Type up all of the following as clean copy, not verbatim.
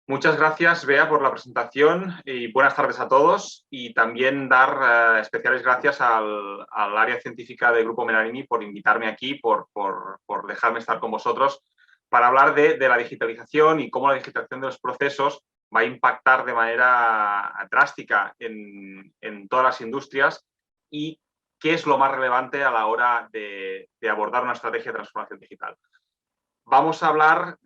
Muchas gracias, Bea, por la presentación y buenas tardes a todos. Y también dar especiales gracias al área científica del Grupo Menarini por invitarme aquí, por dejarme estar con vosotros para hablar de la digitalización y cómo la digitalización de los procesos va a impactar de manera drástica en todas las industrias y qué es lo más relevante a la hora de abordar una estrategia de transformación digital. Vamos a hablar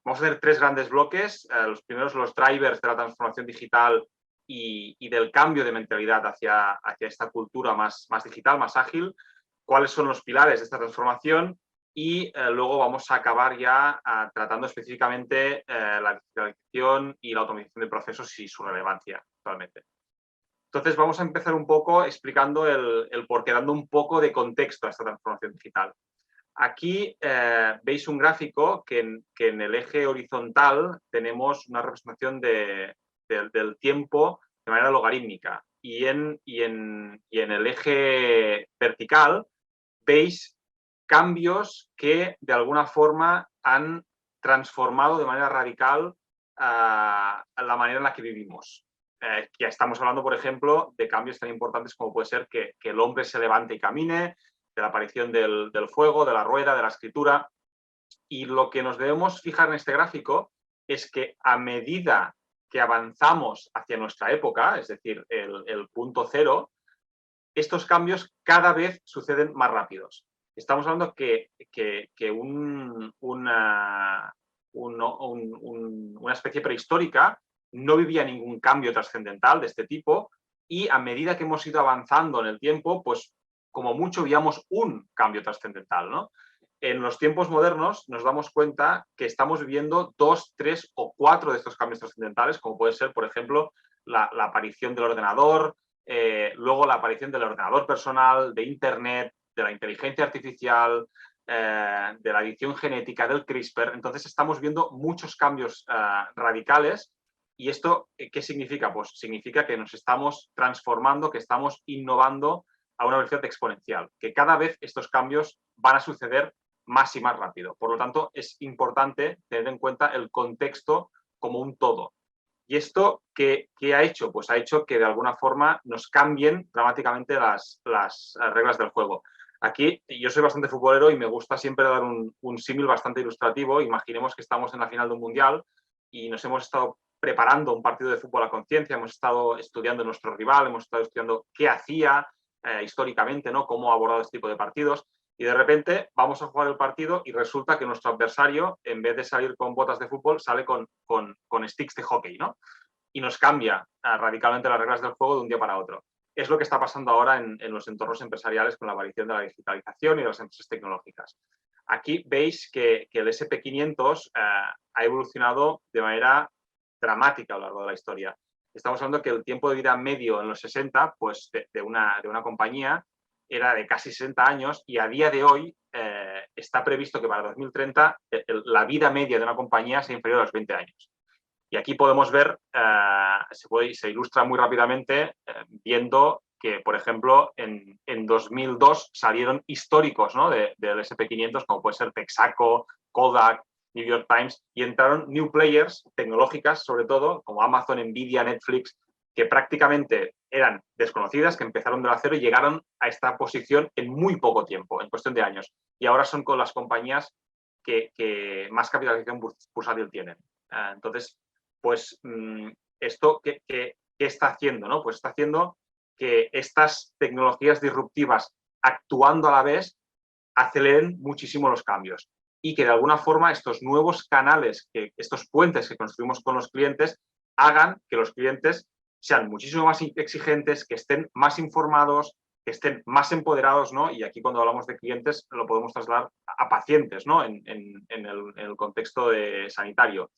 vamos a tener tres grandes bloques. Los primeros, los drivers de la transformación digital y del cambio de mentalidad hacia esta cultura más digital, más ágil. ¿Cuáles son los pilares de esta transformación? Y luego vamos a acabar ya tratando específicamente la digitalización y la automatización de procesos y su relevancia actualmente. Entonces, vamos a empezar un poco explicando el porqué, dando un poco de contexto a esta transformación digital. Aquí veis un gráfico que en el eje horizontal tenemos una representación del tiempo de manera logarítmica y en el eje vertical veis cambios que de alguna forma han transformado de manera radical la manera en la que vivimos. Ya estamos hablando, por ejemplo, de cambios tan importantes como puede ser que el hombre se levante y camine, de la aparición del fuego, de la rueda, de la escritura. Y lo que nos debemos fijar en este gráfico es que a medida que avanzamos hacia nuestra época, es decir, el punto cero, estos cambios cada vez suceden más rápidos. Estamos hablando que una especie prehistórica no vivía ningún cambio trascendental de este tipo y a medida que hemos ido avanzando en el tiempo, pues como mucho veíamos un cambio trascendental, ¿no? En los tiempos modernos nos damos cuenta que estamos viviendo 2, 3 o 4 de estos cambios trascendentales, como puede ser, por ejemplo, la aparición del ordenador, luego la aparición del ordenador personal, de Internet, de la inteligencia artificial, de la edición genética, del CRISPR. Entonces estamos viendo muchos cambios radicales. ¿Y esto qué significa? Pues significa que nos estamos transformando, que estamos innovando a una velocidad exponencial, que cada vez estos cambios van a suceder más y más rápido. Por lo tanto, es importante tener en cuenta el contexto como un todo. ¿Y esto qué ha hecho? Pues ha hecho que de alguna forma nos cambien dramáticamente las reglas del juego. Aquí yo soy bastante futbolero y me gusta siempre dar un símil bastante ilustrativo. Imaginemos que estamos en la final de un mundial y nos hemos estado preparando un partido de fútbol a conciencia, hemos estado estudiando nuestro rival, hemos estado estudiando qué hacía históricamente, ¿no? Cómo ha abordado este tipo de partidos. Y de repente vamos a jugar el partido y resulta que nuestro adversario, en vez de salir con botas de fútbol, sale con sticks de hockey, ¿no? Y nos cambia radicalmente las reglas del juego de un día para otro. Es lo que está pasando ahora en los entornos empresariales con la aparición de la digitalización y de las empresas tecnológicas. Aquí veis que el SP500 ha evolucionado de manera dramática a lo largo de la historia. Estamos hablando que el tiempo de vida medio en los 60, pues de una compañía era de casi 60 años y a día de hoy está previsto que para 2030 la vida media de una compañía sea inferior a los 20 años. Y aquí podemos ver, se ilustra muy rápidamente viendo que, por ejemplo, en 2002 salieron históricos, ¿no? del SP500, como puede ser Texaco, Kodak, New York Times, y entraron new players tecnológicas, sobre todo, como Amazon, Nvidia, Netflix, que prácticamente eran desconocidas, que empezaron de cero y llegaron a esta posición en muy poco tiempo, en cuestión de años. Y ahora son con las compañías que más capitalización bursátil tienen. Entonces, pues esto ¿qué está haciendo? ¿No? Pues está haciendo que estas tecnologías disruptivas actuando a la vez aceleren muchísimo los cambios y que de alguna forma estos nuevos canales, estos puentes que construimos con los clientes, hagan que los clientes sean muchísimo más exigentes, que estén más informados, que estén más empoderados, ¿no? Y aquí cuando hablamos de clientes lo podemos trasladar a pacientes, ¿no? en el contexto sanitario.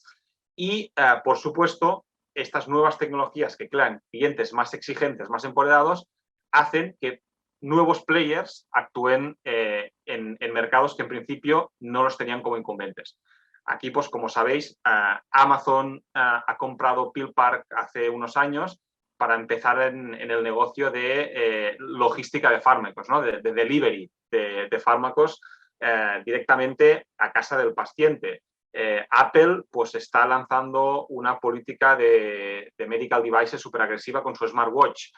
Y, por supuesto, estas nuevas tecnologías que crean clientes más exigentes, más empoderados, hacen que nuevos players actúen en mercados que en principio no los tenían como incumbentes. Aquí, pues como sabéis, Amazon ha comprado PillPark hace unos años para empezar en el negocio de logística de fármacos, ¿no? de delivery de fármacos directamente a casa del paciente. Apple pues está lanzando una política de medical devices súper agresiva con su smartwatch.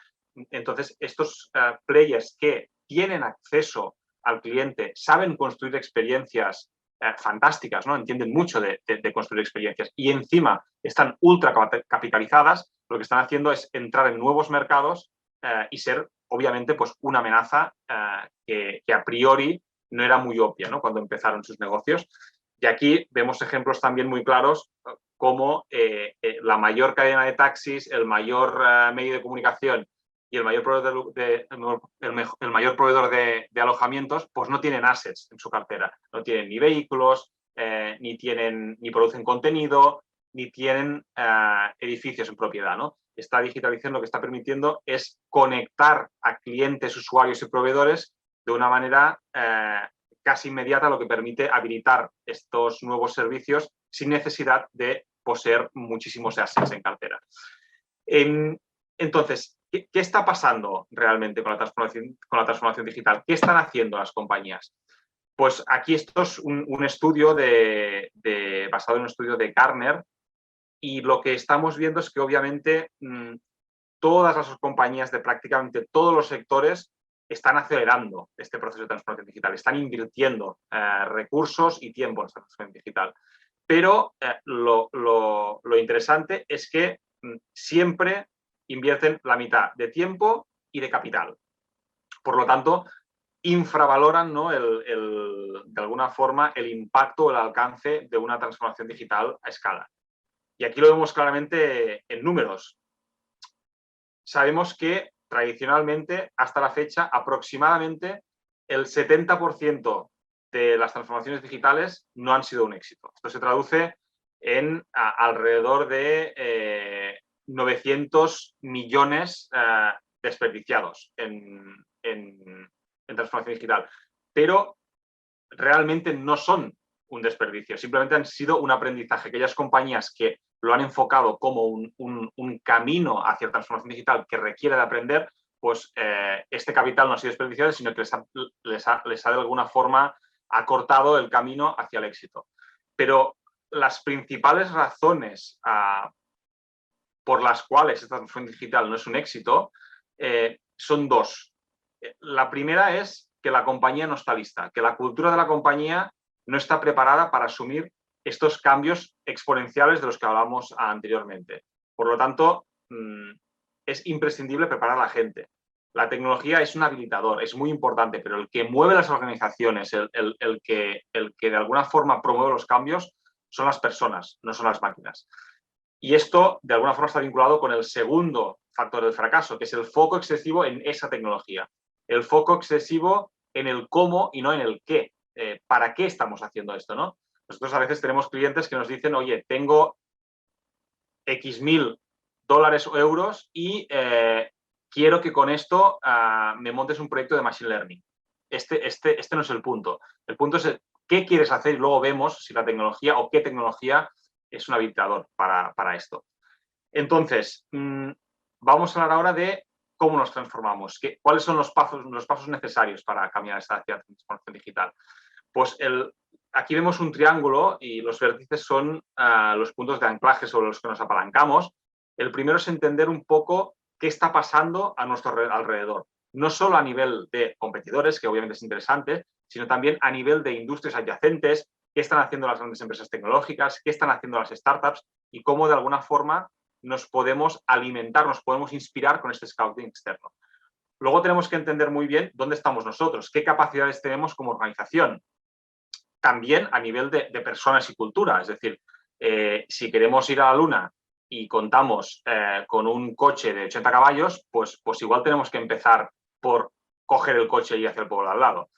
Entonces, estos players que tienen acceso al cliente, saben construir experiencias fantásticas, ¿no? Entienden mucho de construir experiencias y encima están ultra capitalizadas, lo que están haciendo es entrar en nuevos mercados y ser, obviamente, pues una amenaza que a priori no era muy obvia, ¿no? Cuando empezaron sus negocios. Y aquí vemos ejemplos también muy claros como la mayor cadena de taxis, el mayor medio de comunicación y el mayor proveedor el mayor proveedor de alojamientos, pues no tienen assets en su cartera. No tienen ni vehículos, ni producen contenido, ni tienen edificios en propiedad, ¿no? Esta digitalización lo que está permitiendo es conectar a clientes, usuarios y proveedores de una manera casi inmediata, lo que permite habilitar estos nuevos servicios sin necesidad de poseer muchísimos assets en cartera. Entonces, ¿qué está pasando realmente con la transformación digital? ¿Qué están haciendo las compañías? Pues aquí esto es un estudio basado en un estudio de Gartner, y lo que estamos viendo es que obviamente todas las compañías de prácticamente todos los sectores están acelerando este proceso de transformación digital, están invirtiendo recursos y tiempo en esta transformación digital. Pero lo interesante es que siempre invierten la mitad de tiempo y de capital. Por lo tanto, infravaloran, ¿no?, de alguna forma el impacto o el alcance de una transformación digital a escala. Y aquí lo vemos claramente en números. Sabemos que tradicionalmente, hasta la fecha, aproximadamente el 70% de las transformaciones digitales no han sido un éxito. Esto se traduce en alrededor de 900 millones desperdiciados en transformación digital. Pero realmente no son un desperdicio, simplemente han sido un aprendizaje. Aquellas compañías que lo han enfocado como un camino hacia la transformación digital que requiere de aprender, pues este capital no ha sido desperdiciado, sino que les ha de alguna forma acortado el camino hacia el éxito. Pero las principales razones por las cuales esta transformación digital no es un éxito son dos. La primera es que la compañía no está lista, que la cultura de la compañía no está preparada para asumir estos cambios exponenciales de los que hablamos anteriormente. Por lo tanto, es imprescindible preparar a la gente. La tecnología es un habilitador, es muy importante, pero el que mueve las organizaciones, el que de alguna forma promueve los cambios, son las personas, no son las máquinas. Y esto, de alguna forma, está vinculado con el segundo factor del fracaso, que es el foco excesivo en esa tecnología. El foco excesivo en el cómo y no en el qué. ¿Para qué estamos haciendo esto, no? Nosotros a veces tenemos clientes que nos dicen, oye, tengo X mil dólares o euros y quiero que con esto me montes un proyecto de Machine Learning. Este no es el punto. El punto es qué quieres hacer y luego vemos si la tecnología o qué tecnología es un habilitador para esto. Entonces, vamos a hablar ahora de cómo nos transformamos, cuáles son los pasos necesarios para caminar hacia la transformación digital. Pues aquí vemos un triángulo y los vértices son los puntos de anclaje sobre los que nos apalancamos. El primero es entender un poco qué está pasando a nuestro alrededor. No solo a nivel de competidores, que obviamente es interesante, sino también a nivel de industrias adyacentes, qué están haciendo las grandes empresas tecnológicas, qué están haciendo las startups y cómo de alguna forma nos podemos alimentar, nos podemos inspirar con este scouting externo. Luego tenemos que entender muy bien dónde estamos nosotros, qué capacidades tenemos como organización. También a nivel de personas y cultura, es decir, si queremos ir a la Luna y contamos con un coche de 80 caballos, pues igual tenemos que empezar por coger el coche y hacer el pueblo al lado.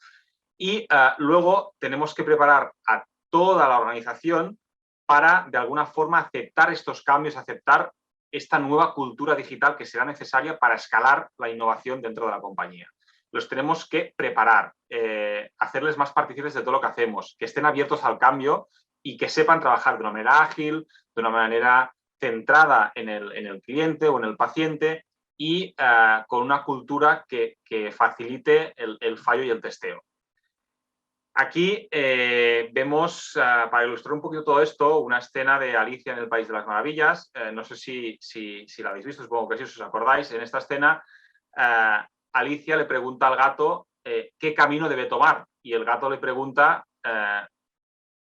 Y luego tenemos que preparar a toda la organización para, de alguna forma, aceptar estos cambios, aceptar esta nueva cultura digital que será necesaria para escalar la innovación dentro de la compañía. Los tenemos que preparar, hacerles más partícipes de todo lo que hacemos, que estén abiertos al cambio y que sepan trabajar de una manera ágil, de una manera centrada en el cliente o en el paciente y con una cultura que facilite el fallo y el testeo. Aquí vemos, para ilustrar un poquito todo esto, una escena de Alicia en el País de las Maravillas. No sé si la habéis visto, supongo que sí, si os acordáis. En esta escena, Alicia le pregunta al gato qué camino debe tomar. Y el gato le pregunta,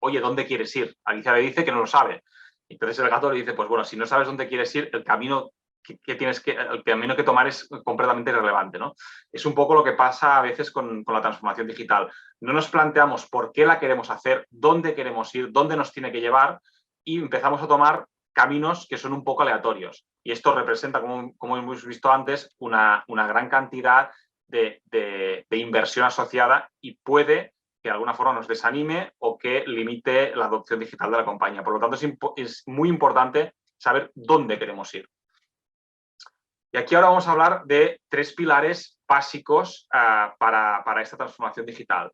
oye, ¿dónde quieres ir? Alicia le dice que no lo sabe. Entonces el gato le dice, pues bueno, si no sabes dónde quieres ir, el camino el camino que tomar es completamente irrelevante, ¿no? Es un poco lo que pasa a veces con la transformación digital. No nos planteamos por qué la queremos hacer, dónde queremos ir, dónde nos tiene que llevar y empezamos a tomar caminos que son un poco aleatorios. Y esto representa, como hemos visto antes, una gran cantidad de inversión asociada y puede que de alguna forma nos desanime o que limite la adopción digital de la compañía. Por lo tanto, es muy importante saber dónde queremos ir. Y aquí ahora vamos a hablar de 3 pilares básicos para esta transformación digital,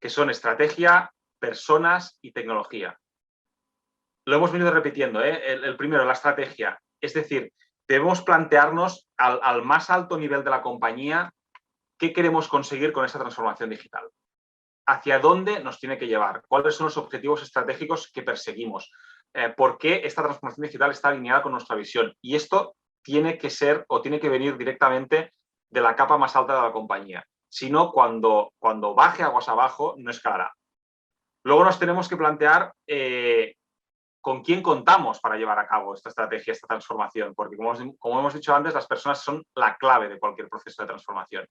que son estrategia, personas y tecnología. Lo hemos venido repitiendo, el primero, la estrategia. Es decir, debemos plantearnos al más alto nivel de la compañía qué queremos conseguir con esta transformación digital. ¿Hacia dónde nos tiene que llevar? ¿Cuáles son los objetivos estratégicos que perseguimos? ¿Por qué esta transformación digital está alineada con nuestra visión? Y esto tiene que ser o tiene que venir directamente de la capa más alta de la compañía. Si no, cuando baje aguas abajo, no escalará. Luego nos tenemos que plantear con quién contamos para llevar a cabo esta estrategia, esta transformación, porque como hemos dicho antes, las personas son la clave de cualquier proceso de transformación.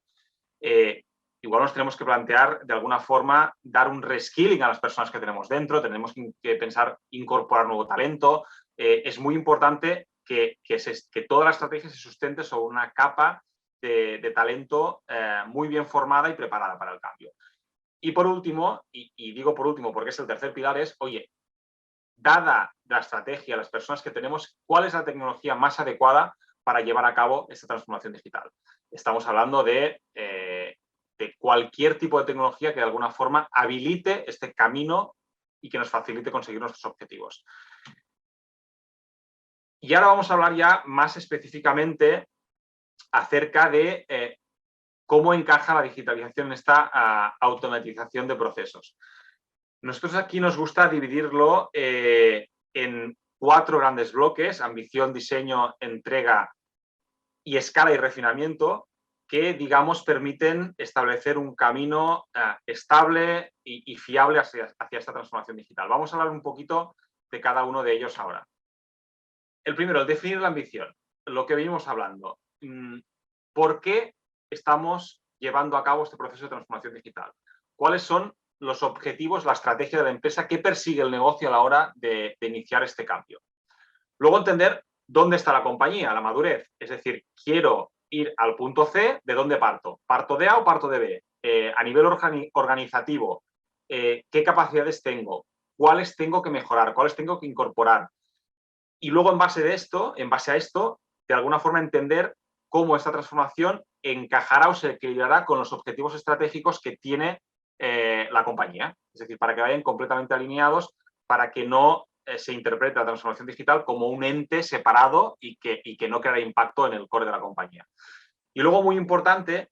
Igual nos tenemos que plantear, de alguna forma, dar un reskilling a las personas que tenemos dentro, tenemos que pensar incorporar nuevo talento. Es muy importante que toda la estrategia se sustente sobre una capa de talento muy bien formada y preparada para el cambio. Y por último, y digo por último porque es el tercer pilar, es, oye, dada la estrategia, las personas que tenemos, ¿cuál es la tecnología más adecuada para llevar a cabo esta transformación digital? Estamos hablando de cualquier tipo de tecnología que de alguna forma habilite este camino y que nos facilite conseguir nuestros objetivos. Y ahora vamos a hablar ya más específicamente acerca de cómo encaja la digitalización en esta automatización de procesos. Nosotros aquí nos gusta dividirlo en 4 grandes bloques: ambición, diseño, entrega y escala y refinamiento, que, digamos, permiten establecer un camino estable y fiable hacia esta transformación digital. Vamos a hablar un poquito de cada uno de ellos ahora. El primero, el definir la ambición, lo que venimos hablando. ¿Por qué estamos llevando a cabo este proceso de transformación digital? ¿Cuáles son los objetivos, la estrategia de la empresa? ¿Qué persigue el negocio a la hora de iniciar este cambio? Luego, entender dónde está la compañía, la madurez. Es decir, quiero ir al punto C, ¿de dónde parto? ¿Parto de A o parto de B? A nivel organizativo, ¿qué capacidades tengo? ¿Cuáles tengo que mejorar? ¿Cuáles tengo que incorporar? Y luego, en base a esto, de alguna forma entender cómo esta transformación encajará o se equilibrará con los objetivos estratégicos que tiene la compañía. Es decir, para que vayan completamente alineados, para que no se interprete la transformación digital como un ente separado y que no creará impacto en el core de la compañía. Y luego, muy importante,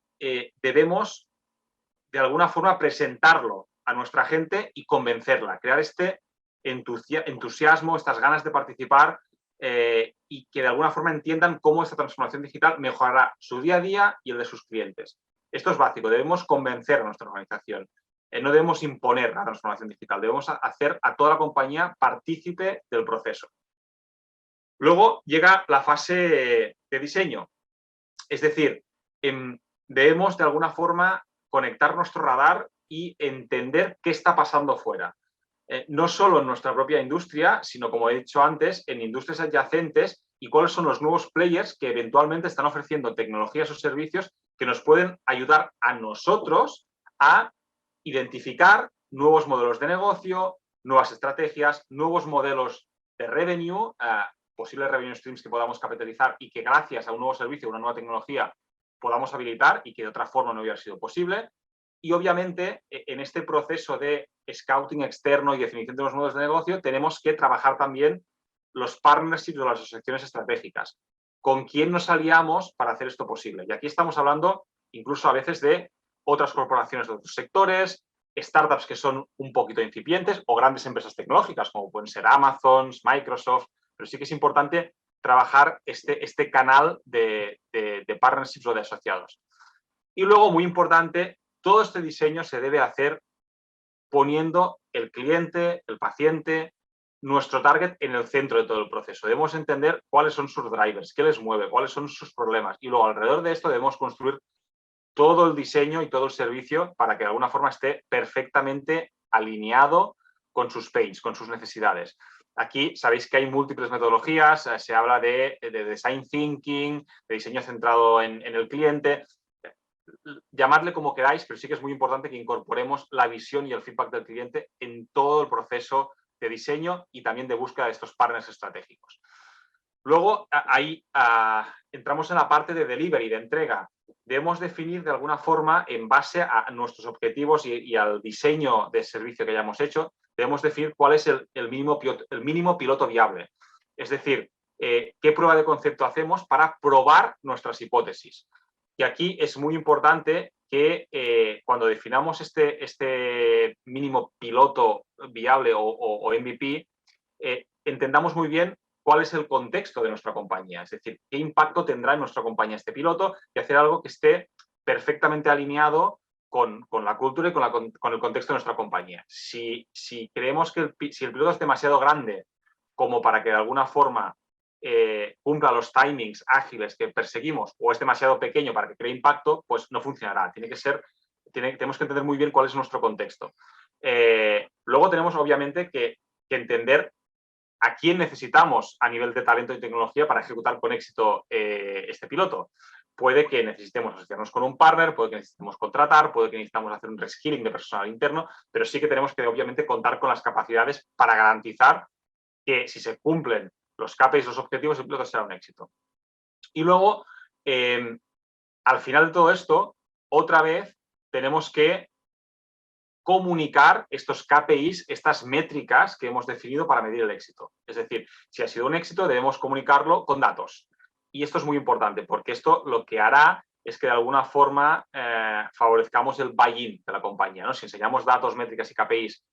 debemos de alguna forma presentarlo a nuestra gente y convencerla, crear este entusiasmo, estas ganas de participar y que de alguna forma entiendan cómo esta transformación digital mejorará su día a día y el de sus clientes. Esto es básico, debemos convencer a nuestra organización. No debemos imponer la transformación digital, debemos hacer a toda la compañía partícipe del proceso. Luego llega la fase de diseño, es decir, debemos de alguna forma conectar nuestro radar y entender qué está pasando fuera. No solo en nuestra propia industria, sino, como he dicho antes, en industrias adyacentes y cuáles son los nuevos players que eventualmente están ofreciendo tecnologías o servicios que nos pueden ayudar a nosotros a identificar nuevos modelos de negocio, nuevas estrategias, nuevos modelos de revenue, posibles revenue streams que podamos capitalizar y que gracias a un nuevo servicio, una nueva tecnología, podamos habilitar y que de otra forma no hubiera sido posible. Y obviamente en este proceso de scouting externo y definición de los modelos de negocio tenemos que trabajar también los partnerships o las asociaciones estratégicas. ¿Con quién nos aliamos para hacer esto posible? Y aquí estamos hablando incluso a veces de otras corporaciones de otros sectores, startups que son un poquito incipientes o grandes empresas tecnológicas, como pueden ser Amazon, Microsoft, pero sí que es importante trabajar este canal de partnerships o de asociados. Y luego, muy importante, todo este diseño se debe hacer poniendo el cliente, el paciente, nuestro target en el centro de todo el proceso. Debemos entender cuáles son sus drivers, qué les mueve, cuáles son sus problemas. Y luego, alrededor de esto, debemos construir todo el diseño y todo el servicio para que de alguna forma esté perfectamente alineado con sus pains, con sus necesidades. Aquí sabéis que hay múltiples metodologías, se habla de design thinking, de diseño centrado en el cliente. Llamadle como queráis, pero sí que es muy importante que incorporemos la visión y el feedback del cliente en todo el proceso de diseño y también de búsqueda de estos partners estratégicos. Luego, ahí entramos en la parte de delivery, de entrega. Debemos definir de alguna forma, en base a nuestros objetivos y al diseño de servicio que hayamos hecho, debemos definir cuál es el mínimo piloto viable. Es decir, qué prueba de concepto hacemos para probar nuestras hipótesis. Y aquí es muy importante que cuando definamos este mínimo piloto viable o MVP, entendamos muy bien cuál es el contexto de nuestra compañía, es decir, qué impacto tendrá en nuestra compañía este piloto y hacer algo que esté perfectamente alineado con la cultura y con el contexto de nuestra compañía. Si creemos que si el piloto es demasiado grande como para que de alguna forma cumpla los timings ágiles que perseguimos o es demasiado pequeño para que cree impacto, pues no funcionará. Tenemos que entender muy bien cuál es nuestro contexto. Luego tenemos obviamente que entender a quién necesitamos a nivel de talento y tecnología para ejecutar con éxito este piloto. Puede que necesitemos asociarnos con un partner, puede que necesitemos contratar, puede que necesitemos hacer un reskilling de personal interno, pero sí que tenemos que obviamente contar con las capacidades para garantizar que si se cumplen los KPIs, los objetivos, el piloto será un éxito. Y luego, al final de todo esto, otra vez tenemos que comunicar estos KPIs, estas métricas que hemos definido para medir el éxito. Es decir, si ha sido un éxito, debemos comunicarlo con datos. Y esto es muy importante porque esto lo que hará es que de alguna forma favorezcamos el buy-in de la compañía, ¿no? Si enseñamos datos, métricas y KPIs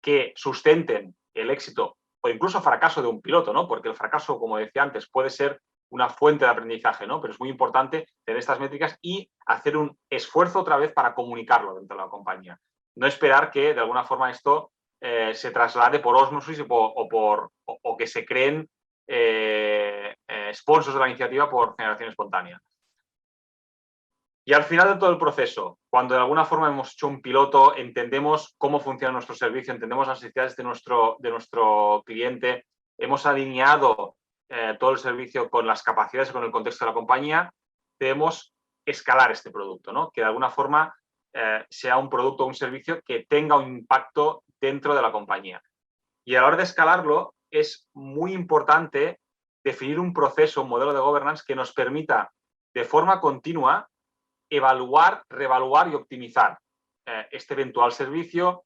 que sustenten el éxito o incluso fracaso de un piloto, ¿no? Porque el fracaso, como decía antes, puede ser una fuente de aprendizaje, ¿no? Pero es muy importante tener estas métricas y hacer un esfuerzo otra vez para comunicarlo dentro de la compañía. No esperar que de alguna forma esto se traslade por ósmosis o que se creen sponsors de la iniciativa por generación espontánea. Y al final de todo el proceso, cuando de alguna forma hemos hecho un piloto, entendemos cómo funciona nuestro servicio, entendemos las necesidades de nuestro cliente, hemos alineado todo el servicio con las capacidades y con el contexto de la compañía, debemos escalar este producto, ¿no? Que de alguna forma sea un producto o un servicio que tenga un impacto dentro de la compañía. Y a la hora de escalarlo, es muy importante definir un proceso, un modelo de governance que nos permita de forma continua evaluar, reevaluar y optimizar este eventual servicio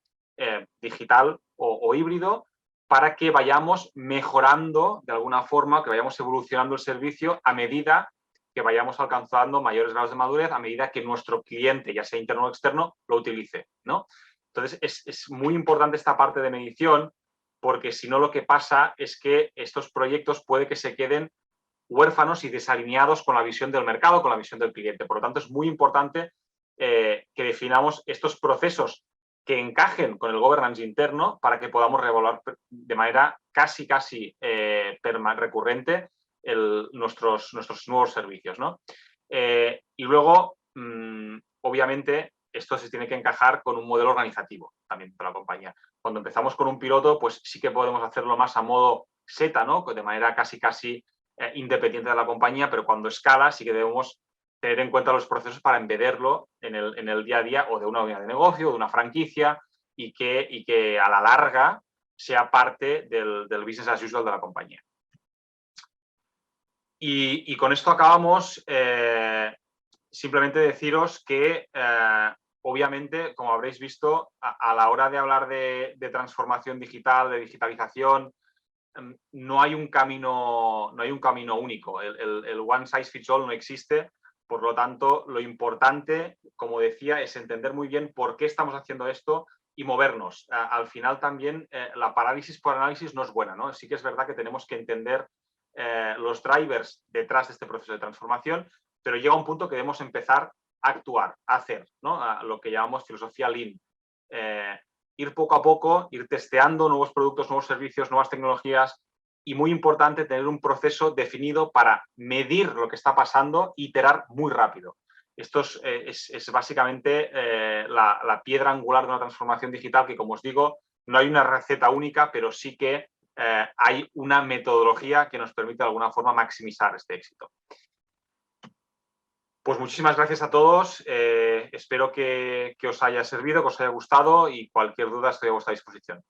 digital o híbrido para que vayamos mejorando de alguna forma, que vayamos evolucionando el servicio a medida que vayamos alcanzando mayores grados de madurez, a medida que nuestro cliente, ya sea interno o externo, lo utilice, ¿no? Entonces, es muy importante esta parte de medición porque si no lo que pasa es que estos proyectos puede que se queden huérfanos y desalineados con la visión del mercado, con la visión del cliente. Por lo tanto, es muy importante que definamos estos procesos que encajen con el governance interno para que podamos reevaluar de manera casi recurrente nuestros nuevos servicios, ¿no? Y luego, obviamente, esto se tiene que encajar con un modelo organizativo también de la compañía. Cuando empezamos con un piloto, pues sí que podemos hacerlo más a modo SETA, ¿no? De manera casi independiente de la compañía, pero cuando escala sí que debemos tener en cuenta los procesos para embederlo en el día a día o de una unidad de negocio o de una franquicia y que a la larga sea parte del business as usual de la compañía. Y con esto acabamos. Simplemente deciros que obviamente, como habréis visto, a la hora de hablar de transformación digital, de digitalización, no hay un camino único. El one size fits all no existe. Por lo tanto, lo importante, como decía, es entender muy bien por qué estamos haciendo esto y movernos. Al final también la parálisis por análisis no es buena, ¿no? Sí que es verdad que tenemos que entender los drivers detrás de este proceso de transformación, pero llega un punto que debemos empezar a actuar, a hacer, ¿no? A lo que llamamos filosofía Lean. Ir poco a poco, ir testeando nuevos productos, nuevos servicios, nuevas tecnologías y, muy importante, tener un proceso definido para medir lo que está pasando e iterar muy rápido. Esto es básicamente la piedra angular de una transformación digital que, como os digo, no hay una receta única, pero sí que hay una metodología que nos permite de alguna forma maximizar este éxito. Pues muchísimas gracias a todos. Espero que os haya servido, que os haya gustado y cualquier duda estoy a vuestra disposición.